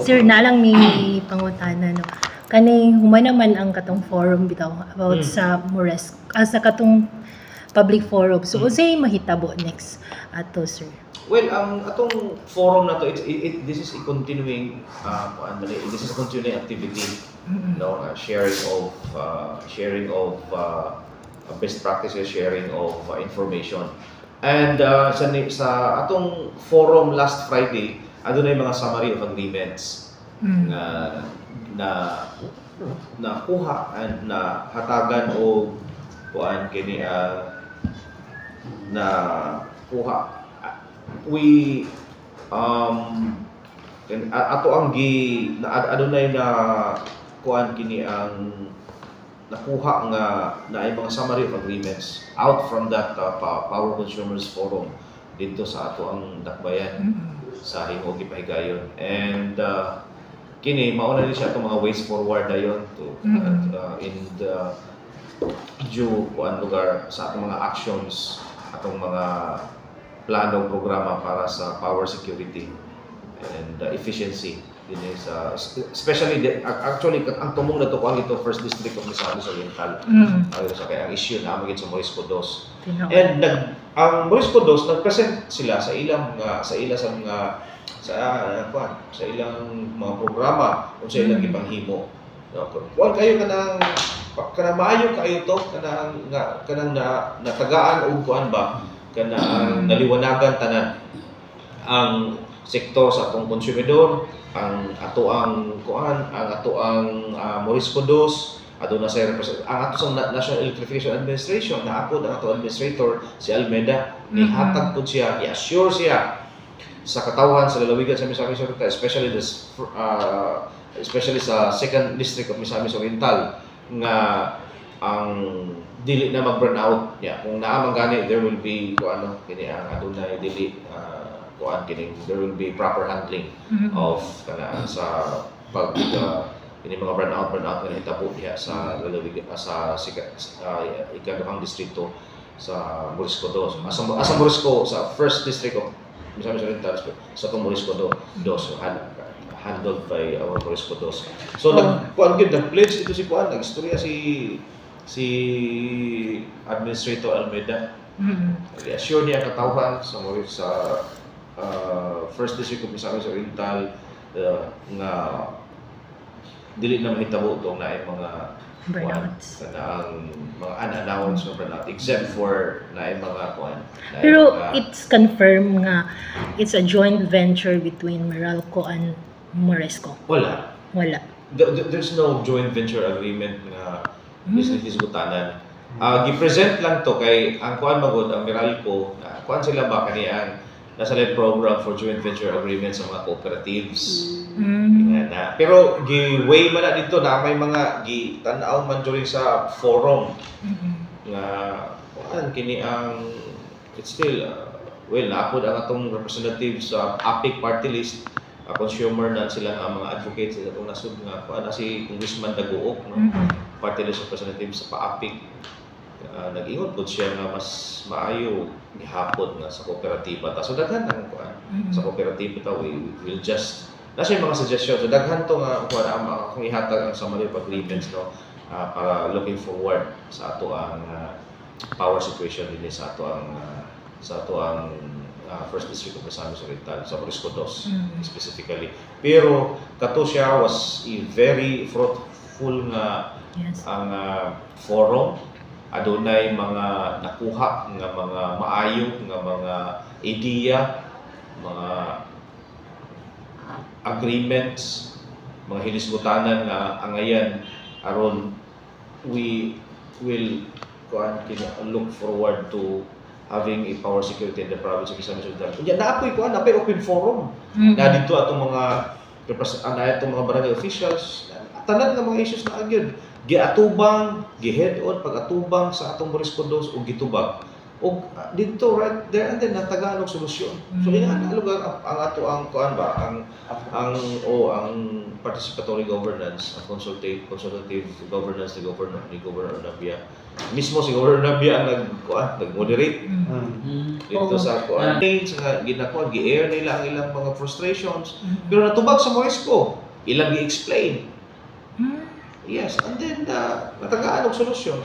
Sir, nalang may pangutana no. Kaning human naman ang katong forum bitaw about sa Mores sa katong public forum. So unsay mahitabo next ato, sir? Well, ang atong forum na to, this is a continuing, this is a continuing activity, no, sharing of best practices, sharing of information. And sa atong forum last Friday, adunay mga summary of agreements na nakuha and na hatagan o kuan kini na kuha. We ato ang adunay na kuan kini ang nakuha nga na ay mga summary of agreements out from that Power Consumers Forum dito sa ato ang dakbayan sa hingog ipahigayon. And kini mauna din siya itong mga ways forward dayon to in the due kuan lugar sa atong mga actions, atong mga plano programa para sa power security and efficiency din sa especially actually ang tumong na to kuan ito first district of Misamis Oriental. Sa kaya ang issue na magit sa Morisco 2. And ang Morisco 2 nag-present sila sa ilang sa ilang mga programa kung sa ilang ipanghimo. Kuan kayo kanang maayo kayo to kanang natagaan og kuan ba kanang naliwanagan tanan ang sektor sa atong konsumidor, ang ato ang Morisco 2, aduna sa ang ato sa National Electrification Administration na ako ang ato administrator si Almeida ni hatag pud siya, i-assure siya sa katawhan sa lalawigan sa Misamis Oriental, especially sa second district of Misamis Oriental nga ang dili na mag-burn out niya. Kung naamang gani, there will be kini ang adunay dili there will be proper handling of sa pag kini mga burnout nga hitabo diha sa lalawigan sa ikaduhang distrito sa Morisco 2. Asa Morisco sa first district of Misamis Oriental sa Morisco 2 handled by our Morisco 2. So nag-pledge ito si kuan, nag-istorya si Administrator Almeida. I-assure niya katawhan sa first district of Misamis Oriental nga dili na mahitabo itong na mga burnouts. Kanang mga unannounced na burnout except for na mga kuan. Pero it's confirmed nga it's a joint venture between Meralco and Moresco. Wala. There's no joint venture agreement nga hisgutanan. Gi-present lang to kay ang kuan magod ang Meralco, kuan sila ba kaniyang nasa live program for joint venture agreement sa mga cooperatives. Pero gi-way man na dito na may mga gi-tan-aw man during sa forum nga kuan kini ang it's still naapod ang atong representatives sa APIC party list, consumer na sila nga mga advocates sa atong nasud nga kuan si Congressman Daguok party list representative sa PAAPIC. Nag-ingon po siya nga mas maayo gihapon nga sa kooperatiba ta. So daghan ang kuan sa kooperatiba ta will just nasa yung mga suggestions. So daghan to nga kuan ang ihatag ang summary of agreements para looking forward sa ato ang power situation din sa ato ang first district of Misamis Oriental sa Morisco 2 specifically. Pero kato siya was a very fruitful nga ang forum. Adunay mga nakuha nga mga maayo nga mga ideya, mga agreements, mga hilisgutanan nga angayan aron we will look forward to having a power security in the province of Misamis Oriental. Kunya naapoy open forum. Na dito atong mga mga barangay officials, tanan nga mga issues na agyud giatubang, gi-head on pag-atubang sa atong Morisco 2 o gitubag o dito right there and then natagaan og solusyon. So ina lugar ang ato ang kuan ba ang participatory governance, ang consultative governance ni Governor Nabia. Mismo si Governor Nabia ang nag-moderate dito sa kuan. Sa ginakuan gi-air nila ang ilang mga frustrations pero natubag sa Morisco. Ilang gi-explain. Yes, and then natagaan og solusyon.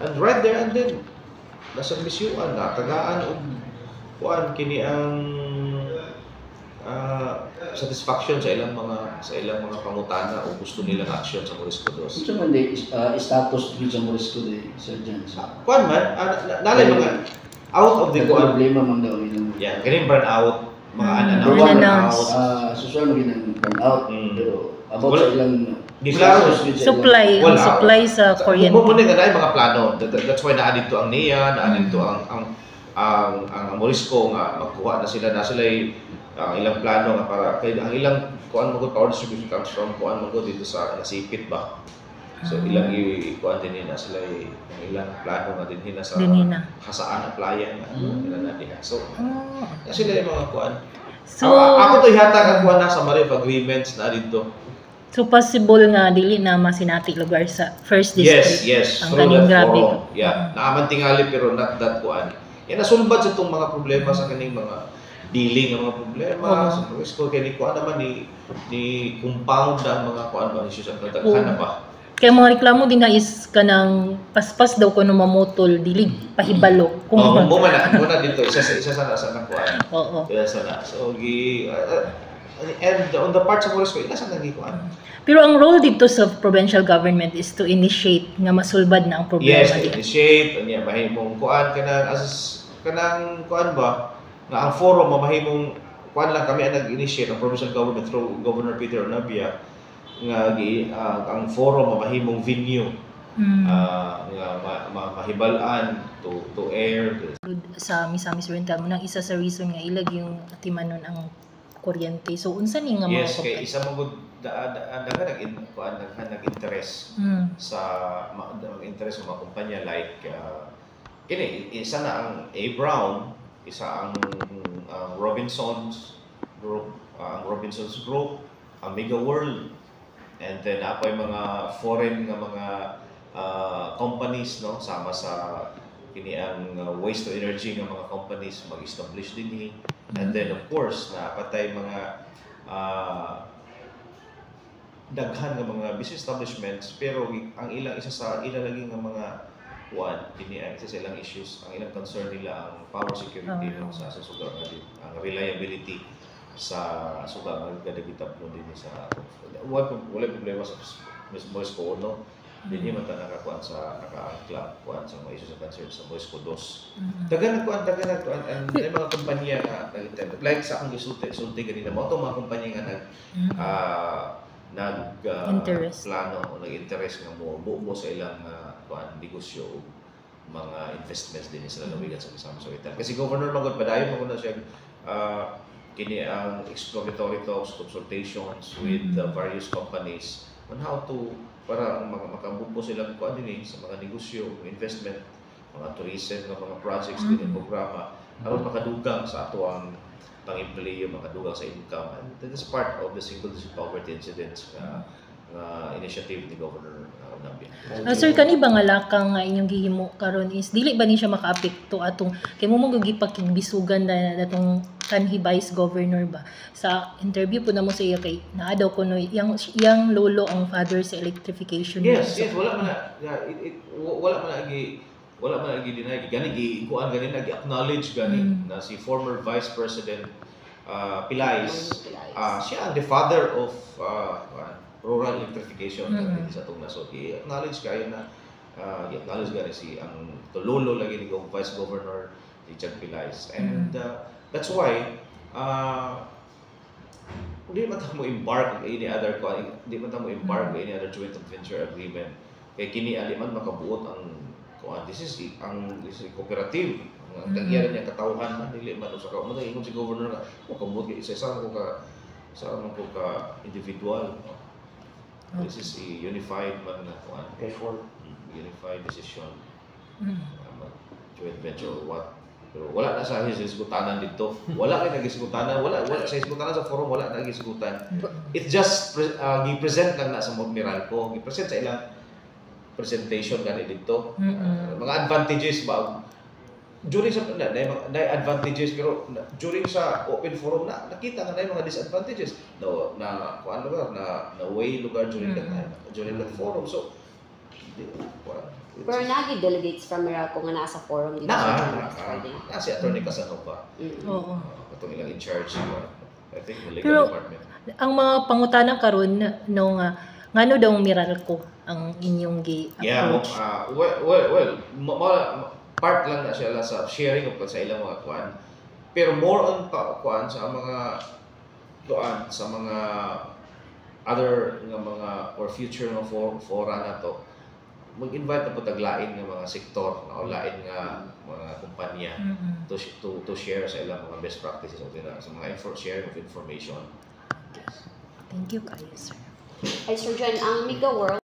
And right there and then nasa misyuan, natagaan og kuan kini ang satisfaction sa ilang mga pangutana o gusto nilang action sa Morisco Dos. Ito man di status din sa Morisco di Sir Jan. Kuan man, nalay mga out of the kuan. Problema man daw ilang. Yeah, ganing burn out, mga Unannounced. Susuan mo ginang burn out, pero about sa ilang Supply sa kuryente. Muna nga na mga plano. That's why naadito ang NIA, naadito ang Morisco nga magkuha na sila ilang plano nga para kay ang ilang kuan mo power distribution comes from kuan mo dito sa nasipit ba. So ilang kuan din na sila ang ilang plano nga din sa hasaan ang playa nga nila diha. So sila yung mga kuan. So ako to ihatag ang kuan na sa Marif agreements na dito. So possible nga dili na masinati lugar sa first district. Yes. Ang kaning grabe. Yeah, naaman tingali pero not that kuan. Yan nasulbad sa itong mga problema sa kaning mga dealing ng mga problema sa Morisco kay ni kuan naman ni compound ang mga kuan ba issues ang daghan na ba. Kaya mga reklamo din na is kanang paspas daw kuno mamutol dili pahibalo kung muna dito isa sa kuan. Oo. Kaya sana. So and on the part sa Morisco ila sa nagikuan. Pero ang role dito sa provincial government is to initiate nga masulbad na ang problema. Yes, initiate unya mahimong kuan kanang kuan ba nga ang forum mahimong kuan lang kami ang nag-initiate ang provincial government through Governor Peter Onabia nga ang forum mahimong venue nga mahibal-an to air sa Misamis Oriental mo nang isa sa reason nga ilag yung atimanon ang kuryente. So unsa ni nga mga kay isa mo nag-interest sa interest ng mga kumpanya like isa na ang A. Brown, isa ang Robinsons Group, ang Mega World, and then apoy mga foreign nga mga companies no sama sa kini ang waste to energy nga mga companies mag-establish dinhi. And then of course napatay mga daghan nga mga business establishments pero ang ilang isa sa lagi nga mga kini ang isa sa ilang issues ang ilang concern nila ang power security sa sugar ang reliability sa sugar nga kadagitap no din sa wala problema sa Morisco no. Hindi man ta nakakuan sa naka-club kuan sa mga issues sa concern sa Morisco Dos. Dagan nagkuan and may mga kumpanya nga nag-intend like sa akong gisulti ganina mo to mga kumpanya nga plano o nag-interest nga mo sa ilang kuan negosyo mga investments din sa lalawigan sa Misamis Oriental. Kasi Governor Magod padayon mo na siya kini ang exploratory talks consultations with various companies on how to para makabubo silang kuan din sa mga negosyo, investment, mga tourism, mga projects din ng programa aron makadugang sa ato ang pang-employee, makadugang sa income. And that is part of the single digit poverty incidents initiative ni Governor Nabia. Sir, kani ba nga lakang nga inyong gihimo karon is dili ba ni siya makaapekto atong kay mo gipakigbisugan na datong kanhi vice governor ba sa interview po namo sa iya kay naa daw kuno yang lolo ang father sa electrification. Yes, wala man lagi deny gani kuan gani nag-acknowledge gani na si former Vice President Pilais siya ang the father of rural electrification sa itong nasod. I-acknowledge kayo na i-acknowledge gani si ang lolo lagi ni Vice Governor Richard Pilais. And that's why hindi man ta mo embark any other joint venture agreement kay kini ali man makabuot ang this is cooperative ang tagyaran niya katawhan man dili man usa ka mo ingon si governor nga makabuot kay isa ko ka individual. This is a unified man na effort, unified decision. joint venture or what. Pero wala na sa hisgutanan dito. Wala kay nagisgutanan, wala sa hisgutanan sa forum, wala na nagisgutan. It just gi-present lang na sa Meralco, gi-present sa ilang presentation gani dito. Mga advantages ba during sa na advantages pero during sa open forum na nakita nga na yung mga disadvantages na kuan lugar na way lugar during that forum. So Pero nagi delegates from Meralco nga nasa forum dito. na si Attorney Casanova. Oo. Itong ilang in charge I think the legal Pero, department. ang mga pangutana karon no nga ngano daw Meralco ang inyong gi-approach? Part lang na siya sa sharing of sa ilang mga kuan. Pero more on kuan sa mga kuan sa mga other nga mga or future nga fora na to. Mag-invite na po taglain ng mga sektor na o lain nga mga kumpanya to share sa ilang mga best practices o sa mga sharing of information. Thank you kayo, sir. Ay, Sir John, ang Miga World